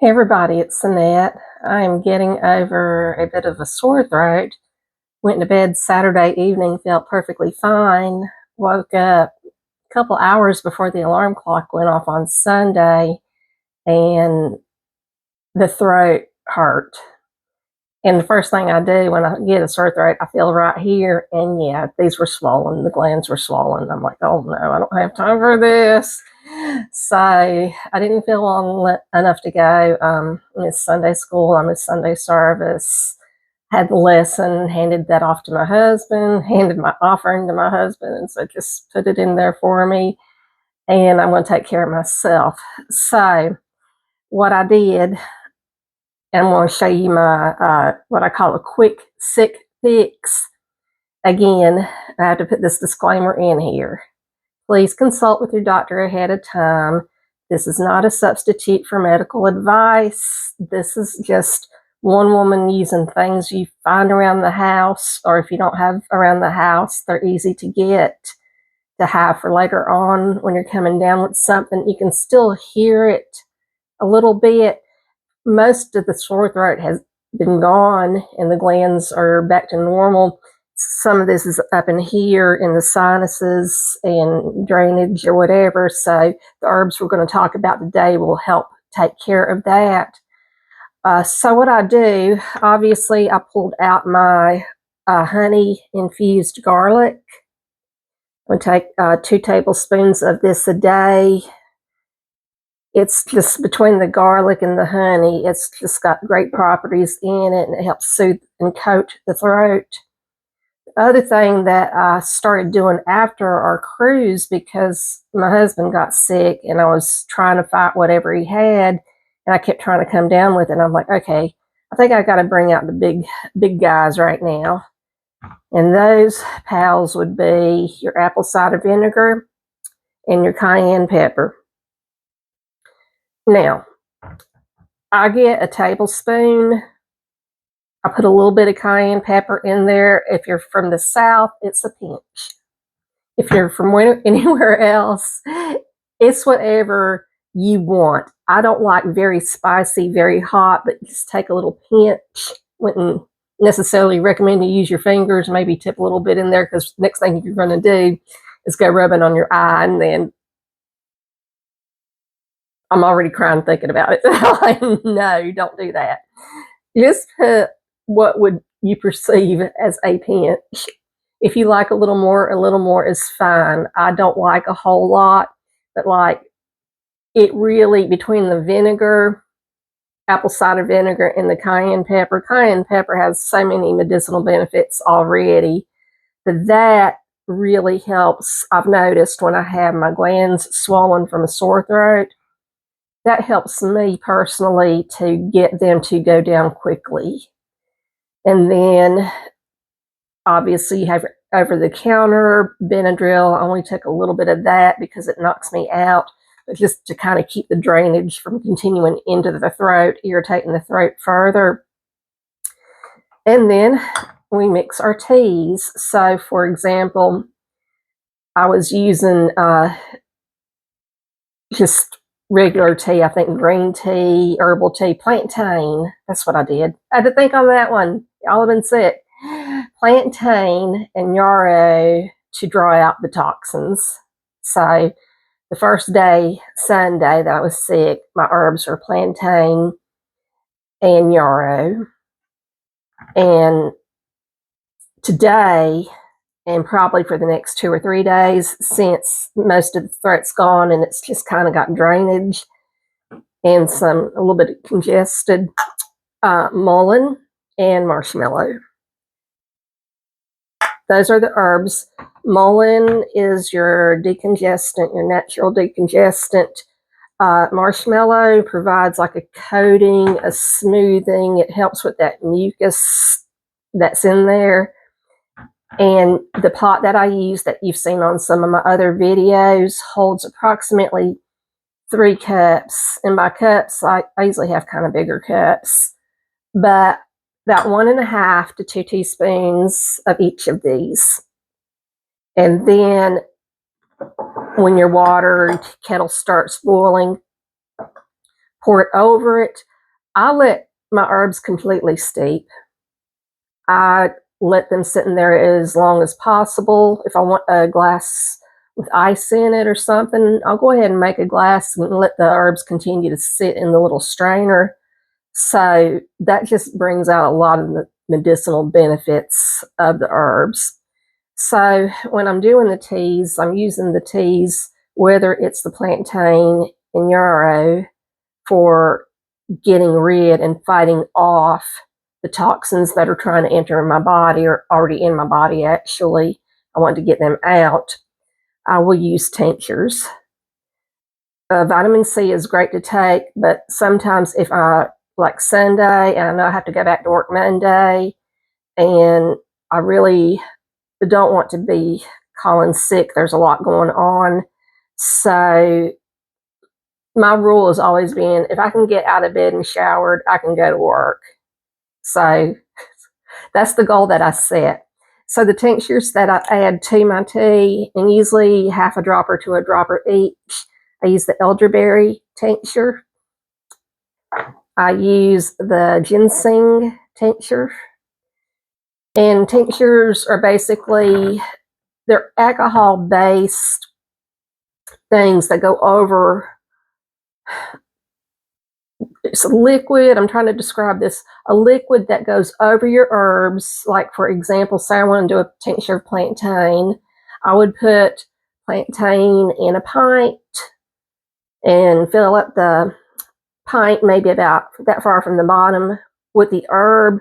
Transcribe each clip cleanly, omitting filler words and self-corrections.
Hey everybody, it's Annette. I'm getting over a bit of a sore throat. Went to bed Saturday evening, felt perfectly fine. Woke up a couple hours before the alarm clock went off on Sunday, and the throat hurt. And the first thing I do when I get a sore throat, I feel right here, and yeah, these were swollen. The glands were swollen. I'm like, oh no, I don't have time for this. So I didn't feel long enough to go. I missed Sunday school. I missed Sunday service. Had the lesson, handed that off to my husband, handed my offering to my husband, and so just put it in there for me. And I'm going to take care of myself. So what I did, and I'm going to show you my what I call a quick sick fix. Again, I have to put this disclaimer in here. Please consult with your doctor ahead of time. This is not a substitute for medical advice. This is just one woman using things you find around the house, or if you don't have around the house, they're easy to get to have for later on when you're coming down with something. You can still hear it a little bit. Most of the sore throat has been gone and the glands are back to normal. Some of this is up in here in the sinuses and drainage or whatever. So the herbs we're going to talk about today will help take care of that. So what I do, obviously I pulled out my honey infused garlic. I'm going to take 2 tablespoons of this a day. It's just between the garlic and the honey, it's just got great properties in it, and it helps soothe and coat the throat. The other thing that I started doing after our cruise, because my husband got sick and I was trying to fight whatever he had, and I kept trying to come down with it, and I'm like, okay, I think I got to bring out the big guys right now. And those pals would be your apple cider vinegar and your cayenne pepper. Now, I get a tablespoon. I put a little bit of cayenne pepper in there. If you're from the South, it's a pinch. If you're from anywhere else, it's whatever you want. I don't like very spicy, very hot, but just take a little pinch. Wouldn't necessarily recommend you use your fingers, maybe tip a little bit in there, because next thing you're going to do is go rubbing on your eye, and then I'm already crying thinking about it. Like, no, don't do that. Just put what would you perceive as a pinch. If you like a little more is fine. I don't like a whole lot, but like it really, between the vinegar, apple cider vinegar, and the cayenne pepper has so many medicinal benefits already, that really helps. I've noticed when I have my glands swollen from a sore throat, that helps me personally to get them to go down quickly. And then obviously you have over-the-counter Benadryl. I only took a little bit of that because it knocks me out, but just to kind of keep the drainage from continuing into the throat, irritating the throat further. And then we mix our teas. So for example, I was using just regular tea, I think green tea, herbal tea, plantain. That's what I did. I had to think on that one. Y'all have been sick. Plantain and yarrow to draw out the toxins. So the first day, Sunday, that I was sick, my herbs were plantain and yarrow. And today, and probably for the next 2 or 3 days, since most of the throat's gone and it's just kind of got drainage and a little bit of congested, mullein and marshmallow. Those are the herbs. Mullein is your decongestant, your natural decongestant. Marshmallow provides like a coating, a smoothing. It helps with that mucus that's in there. And the pot that I use, that you've seen on some of my other videos, holds approximately 3 cups. And by cups, I usually have kind of bigger cups, but about 1.5 to 2 teaspoons of each of these. And then when your water kettle starts boiling, pour it over it. I let my herbs completely steep. I let them sit in there as long as possible. If I want a glass with ice in it or something, I'll go ahead and make a glass and let the herbs continue to sit in the little strainer. So that just brings out a lot of the medicinal benefits of the herbs. So when I'm doing the teas, I'm using the teas, whether it's the plantain and yarrow, for getting rid and fighting off the toxins that are trying to enter my body or already in my body, actually. I want to get them out. I will use tinctures. Vitamin C is great to take, but sometimes if I, like Sunday, and I know I have to go back to work Monday, and I really don't want to be calling sick, there's a lot going on. So my rule has always been, if I can get out of bed and showered, I can go to work. So that's the goal that I set. So the tinctures that I add to my tea, and usually half a dropper to a dropper each, I use the elderberry tincture. I use the ginseng tincture. And tinctures are basically, they're alcohol-based things that go over. It's a liquid, I'm trying to describe this, a liquid that goes over your herbs. Like, for example, say I want to do a tincture of plantain. I would put plantain in a pint and fill up the pint maybe about that far from the bottom with the herb,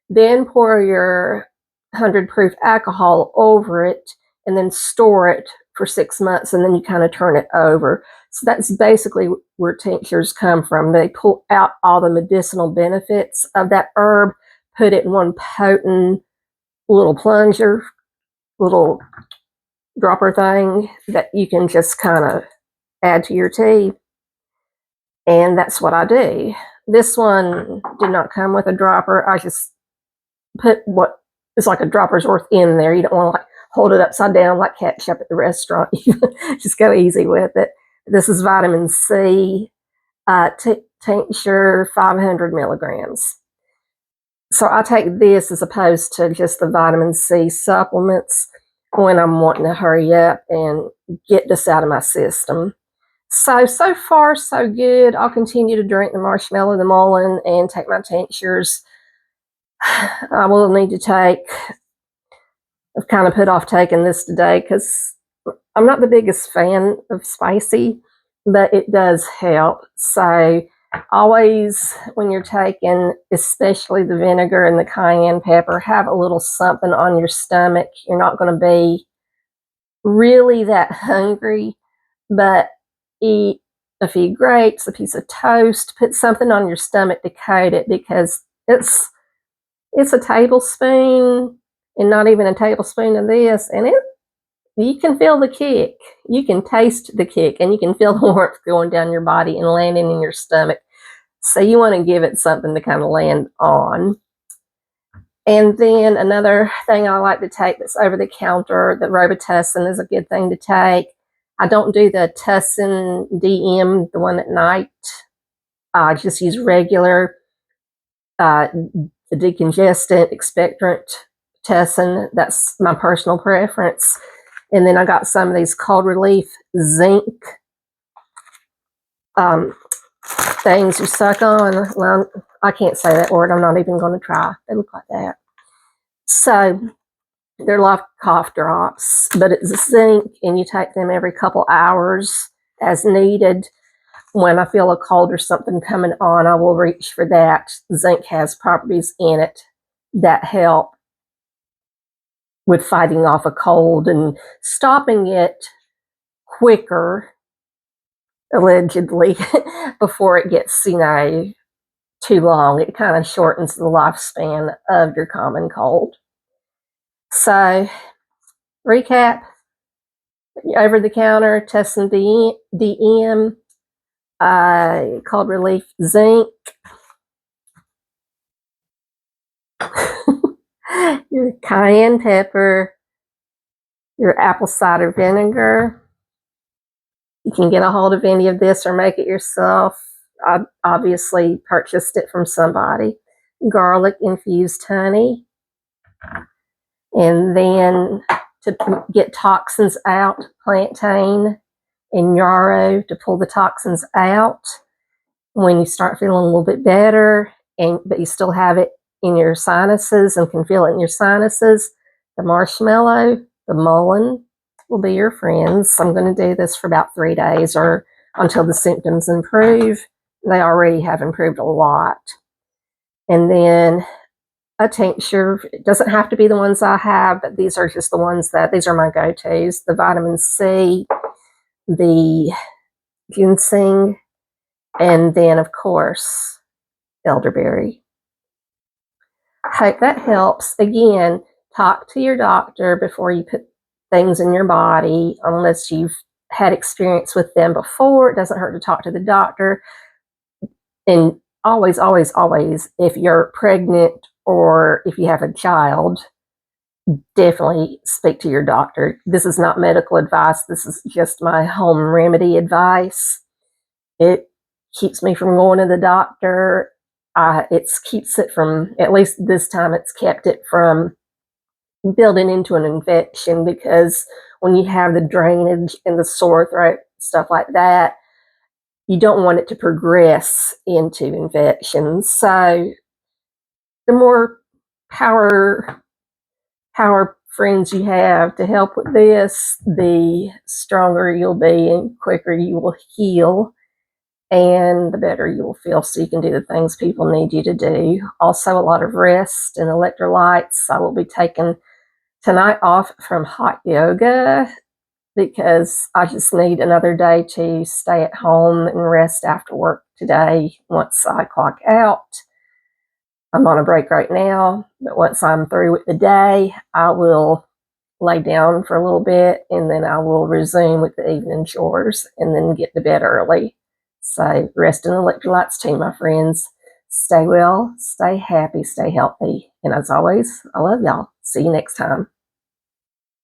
then pour your 100 proof alcohol over it, and then store it for 6 months, and then you kind of turn it over. So that's basically where tinctures come from. They pull out all the medicinal benefits of that herb, put it in one potent little plunger, little dropper thing that you can just kind of add to your tea. And that's what I do. This one did not come with a dropper. I just put what is like a dropper's worth in there. You don't want to like hold it upside down like ketchup at the restaurant. Just go easy with it. This is vitamin C tincture, 500 milligrams. So I take this as opposed to just the vitamin C supplements when I'm wanting to hurry up and get this out of my system. So far, so good. I'll continue to drink the marshmallow, the mullein, and take my tinctures. I will need to take, I've kind of put off taking this today because I'm not the biggest fan of spicy, but it does help. So always, when you're taking, especially the vinegar and the cayenne pepper, have a little something on your stomach. You're not going to be really that hungry, but eat a few grapes, a piece of toast, put something on your stomach to coat it, because it's a tablespoon and not even a tablespoon of this, and you can feel the kick. You can taste the kick, and you can feel the warmth going down your body and landing in your stomach. So you want to give it something to kind of land on. And then another thing I like to take that's over the counter, the Robitussin is a good thing to take. I don't do the Tussin DM, the one at night. I just use regular the decongestant, expectorant Tussin. That's my personal preference. And then I got some of these cold relief zinc things you suck on. Well, I can't say that word. I'm not even going to try. They look like that. So they're like cough drops, but it's zinc, and you take them every couple hours as needed. When I feel a cold or something coming on, I will reach for that. Zinc has properties in it that help with fighting off a cold and stopping it quicker, allegedly, before it gets, too long. It kind of shortens the lifespan of your common cold. So, recap, over the counter, Tussin DM, cold relief zinc, your cayenne pepper, your apple cider vinegar. You can get a hold of any of this or make it yourself. I obviously purchased it from somebody. Garlic infused honey. And then to get toxins out, plantain and yarrow to pull the toxins out. When you start feeling a little bit better, but you still have it in your sinuses and can feel it in your sinuses, the marshmallow, the mullein will be your friends. I'm going to do this for about 3 days or until the symptoms improve. They already have improved a lot. And then a tincture. It doesn't have to be the ones I have, but these are just the ones these are my go-tos. The vitamin C, the ginseng, and then, of course, elderberry. Hope that helps. Again, talk to your doctor before you put things in your body, unless you've had experience with them before. It doesn't hurt to talk to the doctor. And always, always, always, if you're pregnant or if you have a child, definitely speak to your doctor. This is not medical advice. This is just my home remedy advice. It keeps me from going to the doctor. It keeps it from, at least this time, it's kept it from building into an infection, because when you have the drainage and the sore throat, stuff like that, you don't want it to progress into infections. So the more power friends you have to help with this, the stronger you'll be and quicker you will heal, and the better you will feel, so you can do the things people need you to do. Also, a lot of rest and electrolytes. I will be taking tonight off from hot yoga because I just need another day to stay at home and rest after work today once I clock out. I'm on a break right now, but once I'm through with the day, I will lay down for a little bit, and then I will resume with the evening chores and then get to bed early. So rest and electrolytes too, my friends. Stay well, stay happy, stay healthy. And as always, I love y'all. See you next time.